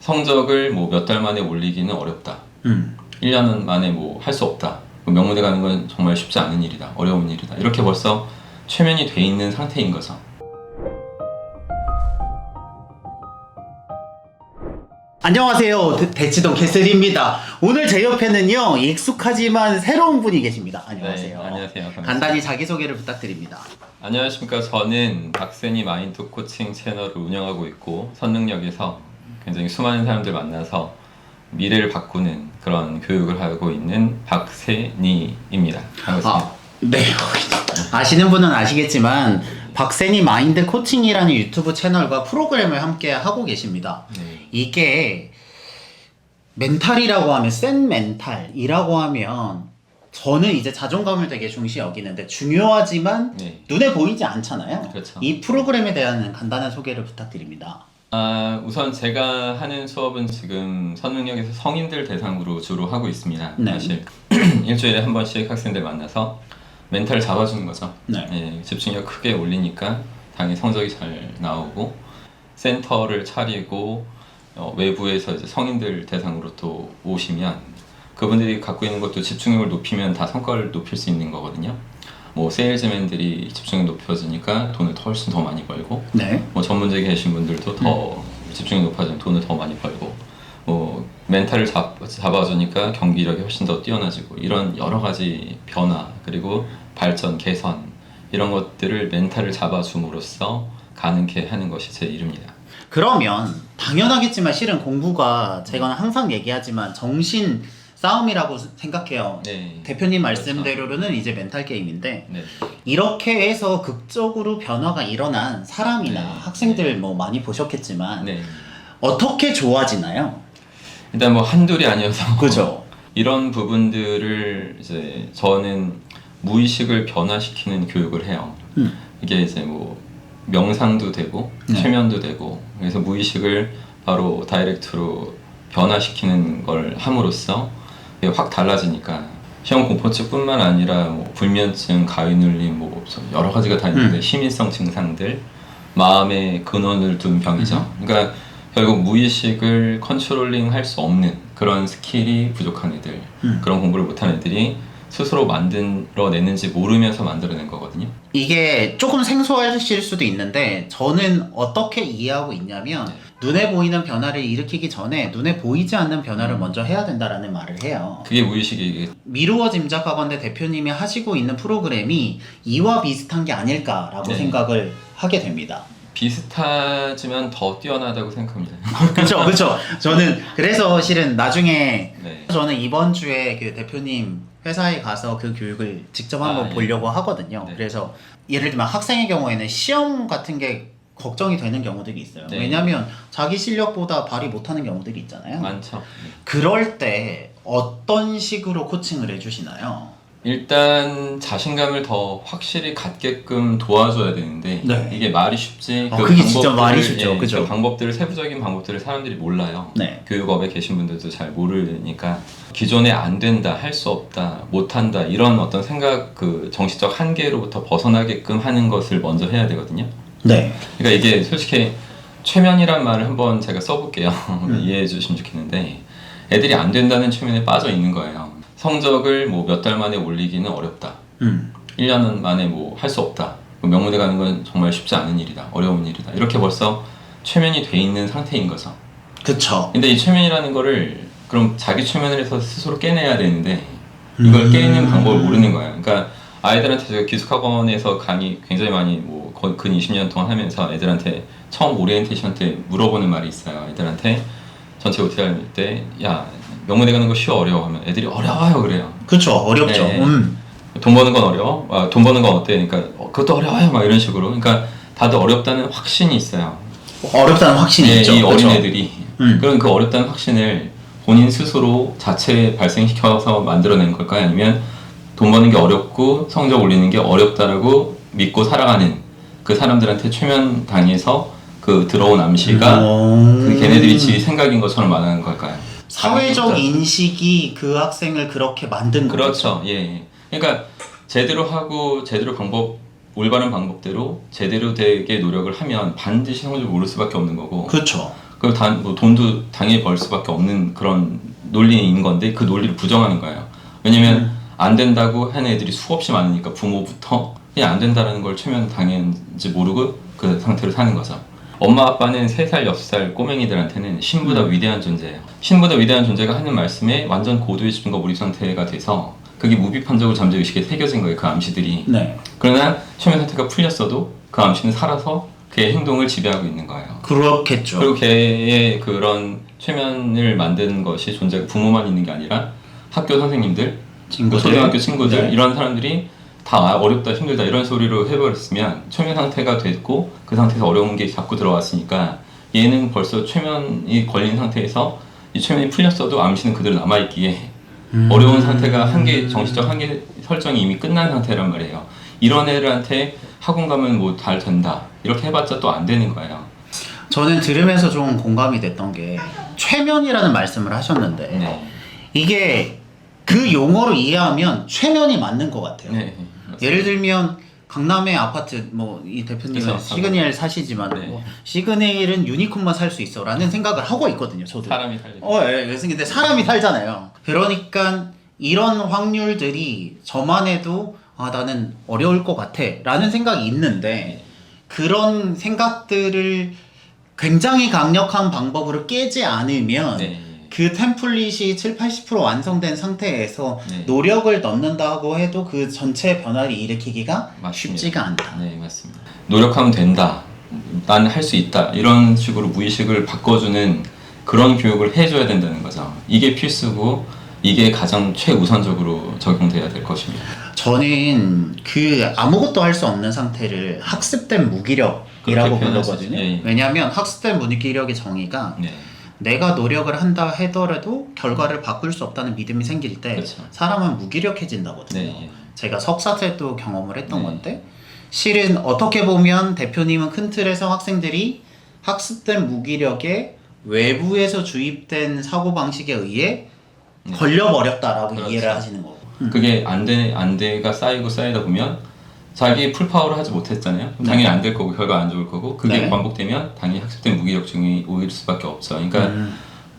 성적을 뭐 몇 달 만에 올리기는 어렵다. 1년 만에 뭐 할 수 없다. 명문대 가는 건 정말 쉽지 않은 일이다. 어려운 일이다. 이렇게 벌써 최면이 돼 있는 상태인 거죠. 안녕하세요. 대치동 캐슬입니다. 오늘 제 옆에는요, 익숙하지만 새로운 분이 계십니다. 안녕하세요. 네, 안녕하세요. 반갑습니다. 간단히 자기소개를 부탁드립니다. 안녕하십니까. 저는 박세니 마인드 코칭 채널을 운영하고 있고 선능력에서 굉장히 수많은 사람들 만나서 미래를 바꾸는 그런 교육을 하고 있는 박세니입니다. 반갑습니다. 네. 아시는 분은 아시겠지만 박세니 마인드 코칭이라는 유튜브 채널과 프로그램을 함께 하고 계십니다. 네. 이게 멘탈이라고 하면 센 멘탈이라고 하면 저는 이제 자존감을 되게 중시 여기는데 중요하지만 네. 눈에 보이지 않잖아요. 그렇죠. 이 프로그램에 대한 간단한 소개를 부탁드립니다. 우선 제가 하는 수업은 지금 선능력에서 성인들 대상으로 주로 하고 있습니다. 네. 사실 일주일에 한 번씩 학생들 만나서 멘탈을 잡아주는 거죠. 네. 예, 집중력 크게 올리니까 당연히 성적이 잘 나오고 센터를 차리고 외부에서 이제 성인들 대상으로 또 오시면 그분들이 갖고 있는 것도 집중력을 높이면 다 성과를 높일 수 있는 거거든요. 뭐 세일즈맨들이 집중력 높여지니까 돈을 훨씬 더 많이 벌고, 네. 뭐 전문직에 계신 분들도 더 집중력 높아지면 돈을 더 많이 벌고, 뭐 멘탈을 잡아주니까 경기력이 훨씬 더 뛰어나지고, 이런 여러 가지 변화 그리고 발전 개선 이런 것들을 멘탈을 잡아줌으로써 가능케 하는 것이 제 일입니다. 그러면 당연하겠지만 실은 공부가 제가 항상 얘기하지만 정신 싸움이라고 생각해요. 네. 대표님 말씀대로는 이제 멘탈 게임인데 네. 이렇게 해서 극적으로 변화가 일어난 사람이나 네. 학생들 뭐 많이 보셨겠지만 네. 어떻게 좋아지나요? 일단 뭐 한둘이 아니어서 그죠? 이런 부분들을 이제 저는 무의식을 변화시키는 교육을 해요. 이게 이제 뭐 명상도 되고 네. 최면도 되고, 그래서 무의식을 바로 다이렉트로 변화시키는 걸 함으로써 이게 확 달라지니까 시험 공포증뿐만 아니라 뭐 불면증, 가위눌림, 뭐 여러 가지가 다 있는데 심인성 증상들, 마음의 근원을 둔 병이죠. 그러니까 결국 무의식을 컨트롤링 할 수 없는 그런 스킬이 부족한 애들, 그런 공부를 못한 애들이 스스로 만들어내는지 모르면서 만들어낸 거거든요. 이게 조금 생소하실 수도 있는데 저는 어떻게 이해하고 있냐면 네. 눈에 보이는 변화를 일으키기 전에 눈에 보이지 않는 변화를 먼저 해야 된다라는 말을 해요. 그게 무의식이. 미루어 짐작하건대 대표님이 하시고 있는 프로그램이 이와 비슷한 게 아닐까라고 네. 생각을 하게 됩니다. 비슷하지만 더 뛰어나다고 생각합니다. 그렇죠. 저는 그래서 실은 나중에 네. 저는 이번 주에 그 대표님 회사에 가서 그 교육을 직접 한번 예. 보려고 하거든요. 네. 그래서 예를 들면 학생의 경우에는 시험 같은 게 걱정이 되는 경우들이 있어요. 네. 왜냐하면 자기 실력보다 발휘 못하는 경우들이 있잖아요. 많죠. 그럴 때 어떤 식으로 코칭을 해주시나요? 일단 자신감을 더 확실히 갖게끔 도와줘야 되는데 네. 이게 말이 쉽지. 그게 진짜 말이 쉽죠. 그죠? 그 방법들을, 세부적인 방법들을 사람들이 몰라요. 네. 교육업에 계신 분들도 잘 모르니까 기존에 안 된다, 할 수 없다, 못한다 이런 어떤 생각, 그 정신적 한계로부터 벗어나게끔 하는 것을 먼저 해야 되거든요. 네. 그러니까 이게 솔직히 최면이란 말을 한번 제가 써볼게요. 이해해 주시면 좋겠는데, 애들이 안 된다는 최면에 빠져 있는 거예요. 성적을 뭐 몇 달 만에 올리기는 어렵다. 1년 만에 뭐 할 수 없다. 명문대 가는 건 정말 쉽지 않은 일이다. 어려운 일이다. 이렇게 벌써 최면이 돼 있는 상태인 거죠. 그쵸. 근데 이 최면이라는 거를 그럼 자기 최면을 해서 스스로 깨내야 되는데 이걸 깨는 방법을 모르는 거예요. 그러니까 아이들한테 제가 기숙학원에서 강의 굉장히 많이 뭐 근 20년 동안 하면서 애들한테 처음 오리엔테이션 때 물어보는 말이 있어요. 애들한테 전체 OT 할 때 야, 명문대 가는 거 쉬워 어려워 하면 애들이 어려워요 그래요. 그쵸. 어렵죠. 네. 돈 버는 건 어려워? 돈 버는 건 어때? 그러니까 그것도 어려워요 막 이런 식으로. 그러니까 다들 어렵다는 확신이 있어요. 어렵다는 확신이 네, 있죠. 이 그쵸? 어린애들이 그런 그 어렵다는 확신을 본인 스스로 자체 발생시켜서 만들어낸 걸까요? 아니면 돈 버는 게 어렵고 성적 올리는 게 어렵다라고 믿고 살아가는 그 사람들한테 최면 당해서 그 들어온 암시가 그 걔네들이 지 생각인 것처럼 말하는 걸까요? 사회적 인식이 그 학생을 그렇게 만든 거죠. 그렇죠. 예. 그러니까 제대로 하고 제대로 올바른 방법대로 제대로 되게 노력을 하면 반드시 성적을 오를 수밖에 없는 거고. 그렇죠. 그리고 뭐 돈도 당연히 벌 수밖에 없는 그런 논리인 건데 그 논리를 부정하는 거예요. 왜냐면 안 된다고 하는 애들이 수없이 많으니까 부모부터 그냥 안 된다라는 걸 최면 당했는지 모르고 그 상태로 사는 거죠. 엄마 아빠는 3살, 6살 꼬맹이들한테는 신보다 위대한 존재예요. 신보다 위대한 존재가 하는 말씀에 완전 고도의 집중과 몰입 상태가 돼서 그게 무비판적으로 잠재의식에 새겨진 거예요. 그 암시들이. 네. 그러나 최면 상태가 풀렸어도 그 암시는 살아서 그의 행동을 지배하고 있는 거예요. 그렇겠죠. 그리고 걔의 그런 최면을 만드는 것이 존재가 부모만 있는 게 아니라 학교 선생님들, 친구들. 초등학교 친구들 네. 이런 사람들이 다 어렵다 힘들다 이런 소리로 해버렸으면 최면 상태가 됐고 그 상태에서 어려운 게 자꾸 들어왔으니까 얘는 벌써 최면이 걸린 상태에서 이 최면이 풀렸어도 암시는 그대로 남아있기에 어려운 상태가 한계 정신적 한계 설정이 이미 끝난 상태란 말이에요. 이런 애들한테 학원 가면 뭐 잘 된다 이렇게 해봤자 또 안 되는 거예요. 저는 들으면서 좀 공감이 됐던 게 최면이라는 말씀을 하셨는데 네. 이게 그 용어로 이해하면 최면이 맞는 것 같아요. 네. 예를 들면 강남의 아파트 뭐 이 대표님은 그래서 시그니엘 사시지만 네. 뭐 시그니엘은 유니콘만 살 수 있어라는 생각을 하고 있거든요. 저도. 사람이 살리. 예, 그래서 근데 사람이 살잖아요. 그러니까 이런 확률들이 저만 해도 아 나는 어려울 것 같아라는 생각이 있는데 그런 생각들을 굉장히 강력한 방법으로 깨지 않으면 네. 그 템플릿이 7-80% 완성된 상태에서 네. 노력을 넣는다고 해도 그 전체 변화를 일으키기가 맞습니다. 쉽지가 않다. 네, 맞습니다. 노력하면 된다. 난 할 수 있다. 이런 식으로 무의식을 바꿔주는 그런 교육을 해줘야 된다는 거죠. 이게 필수고 이게 가장 최우선적으로 적용돼야 될 것입니다. 저는 그 아무것도 할 수 없는 상태를 학습된 무기력이라고 그렇게 부르거든요. 표현하시죠. 예. 왜냐하면 학습된 무기력의 정의가 네. 내가 노력을 한다 하더라도 결과를 바꿀 수 없다는 믿음이 생길 때 그렇죠. 사람은 무기력해진다거든요. 네. 제가 석사 때도 경험을 했던 네. 건데 실은 어떻게 보면 대표님은 큰 틀에서 학생들이 학습된 무기력에 외부에서 주입된 사고방식에 의해 걸려버렸다라고 그렇죠. 이해를 하시는 거고. 그게 안돼가 쌓이고 쌓이다 보면 자기 풀파워를 하지 못했잖아요. 그럼 당연히 안 될 거고 결과 안 좋을 거고 그게 네. 반복되면 당연히 학습된 무기력증이 오일 수밖에 없죠. 그러니까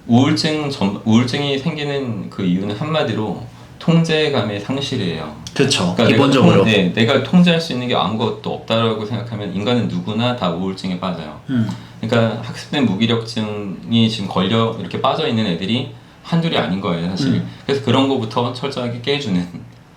우울증이 생기는 그 이유는 한마디로 통제감의 상실이에요. 그렇죠. 그러니까 기본적으로. 내가 통제할 수 있는 게 아무것도 없다라고 생각하면 인간은 누구나 다 우울증에 빠져요. 그러니까 학습된 무기력증이 지금 걸려 이렇게 빠져 있는 애들이 한둘이 아닌 거예요, 사실. 그래서 그런 거부터 철저하게 깨주는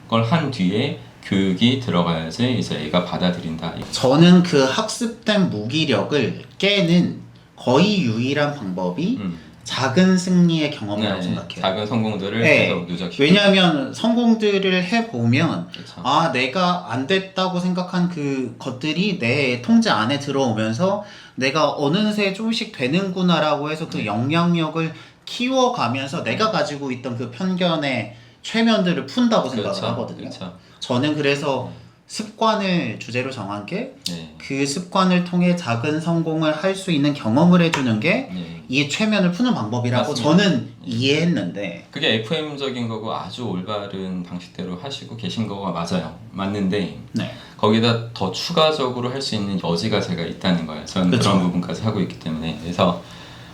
걸 한 뒤에 교육이 들어가야지 이제 애가 받아들인다. 저는 그 학습된 무기력을 깨는 거의 유일한 방법이 작은 승리의 경험이라고 생각해요. 작은 성공들을 네. 계속 누적시키고. 왜냐하면 성공들을 해보면 그렇죠. 아 내가 안 됐다고 생각한 그 것들이 내 통제 안에 들어오면서 내가 어느새 조금씩 되는구나라고 해서 그 영향력을 키워가면서 내가 가지고 있던 그 편견의 최면들을 푼다고 생각을 그렇죠. 하거든요. 그렇죠. 저는 그래서 습관을 주제로 정한 게 그 네. 습관을 통해 작은 성공을 할 수 있는 경험을 해주는 게 네. 이 최면을 푸는 방법이라고 맞습니다. 저는 이해했는데 그게 FM적인 거고 아주 올바른 방식대로 하시고 계신 거가 맞아요. 맞는데 네. 거기다 더 추가적으로 할 수 있는 여지가 제가 있다는 거예요. 저는 그쵸. 그런 부분까지 하고 있기 때문에. 그래서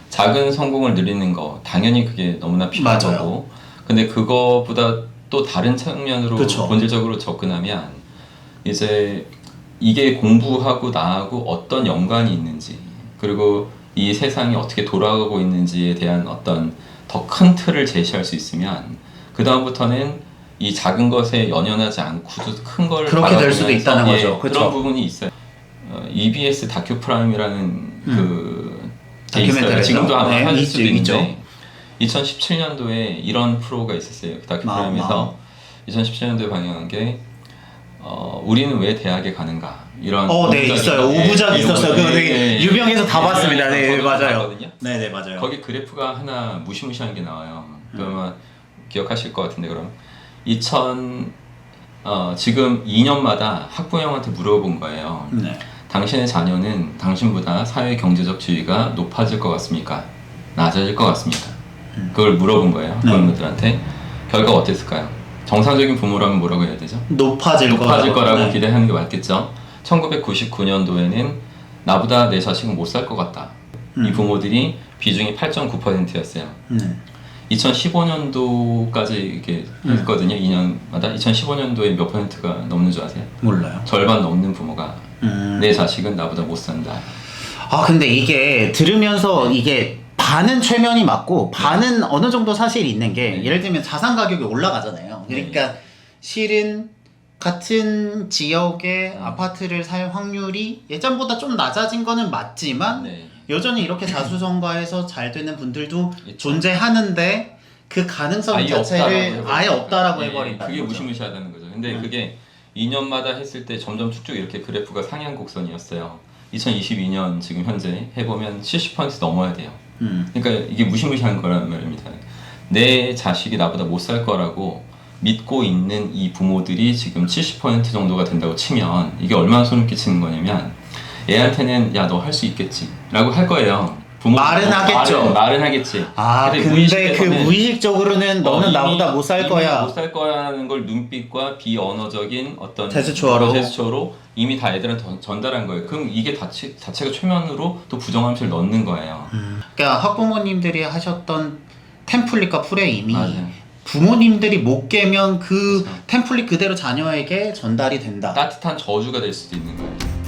작은 성공을 누리는 거 당연히 그게 너무나 필요하고 맞아요. 근데 그거보다 또 다른 측면으로 그쵸. 본질적으로 접근하면 이제 이게 공부하고 나하고 어떤 연관이 있는지 그리고 이 세상이 어떻게 돌아가고 있는지에 대한 어떤 더 큰 틀을 제시할 수 있으면 그 다음부터는 이 작은 것에 연연하지 않고 큰 걸 그렇게 될 수도 있다는 거죠. 그쵸? 그런 부분이 있어요. EBS 다큐 프라임이라는 그 다큐멘터리죠. 지금도 아마 네, 할 있죠, 수도 있는데 있죠. 2017년도에 이런 프로가 있었어요. 그 다큐 프라임에서 2017년도에 방영한 게 우리는 왜 대학에 가는가 이런 네 있어요. 네, 5부작 있었어요. 그거 되게 네, 유명해서 다 봤습니다. 네, 저도 맞아요. 봤거든요. 네, 맞아요. 거기 그래프가 하나 무시무시한 게 나와요. 그러면 기억하실 것 같은데 그럼 지금 2년마다 학부형한테 물어본 거예요. 네. 당신의 자녀는 당신보다 사회 경제적 지위가 높아질 것 같습니까? 낮아질 것 같습니까? 그걸 물어본 거예요. 부모님들한테. 결과 어땠을까요? 정상적인 부모라면 뭐라고 해야 되죠? 높아질 거라고 네. 기대하는 게 맞겠죠. 1999년도에는 나보다 내 자식은 못 살 것 같다. 이 부모들이 비중이 8.9%였어요. 2015년도까지 이렇게 했거든요. 2년마다. 2015년도에 몇 퍼센트가 넘는 줄 아세요? 몰라요. 절반 넘는 부모가 내 자식은 나보다 못 산다. 아 근데 이게 들으면서 이게 반은 최면이 맞고 반은 어느 정도 사실이 있는 게 네. 예를 들면 자산 가격이 올라가잖아요. 그러니까 실은 같은 지역의 아파트를 살 확률이 예전보다 좀 낮아진 거는 맞지만 네. 여전히 이렇게 자수성가해서 잘 되는 분들도 있죠. 존재하는데 그 가능성 아예 자체를 없다라고 아예 없다라고 예, 해버린다. 그게 무시무시하다는 거죠. 근데 그게 2년마다 했을 때 점점 쭉쭉 이렇게 그래프가 상향 곡선이었어요. 2022년 지금 현재 해보면 70% 넘어야 돼요. 그러니까 이게 무시무시한 거란 말입니다. 내 자식이 나보다 못 살 거라고 믿고 있는 이 부모들이 지금 70% 정도가 된다고 치면 이게 얼마나 소름 끼치는 거냐면 애한테는 야 너 할 수 있겠지 라고 할 거예요. 말은 하겠죠. 말은 하겠지. 아 근데 그 무의식에서는 무의식적으로는 너는 이미 나보다 못 살 거야. 못 살 거야라는 걸 눈빛과 비언어적인 어떤 제스처로 이미 다 애들한테 전달한 거예요. 그럼 이게 자체가 최면으로 또 부정함수를 넣는 거예요. 그러니까 학부모님들이 하셨던 템플릿과 프레임이 맞아요. 부모님들이 못 깨면 그 그렇죠. 템플릿 그대로 자녀에게 전달이 된다. 따뜻한 저주가 될 수도 있는 거예요.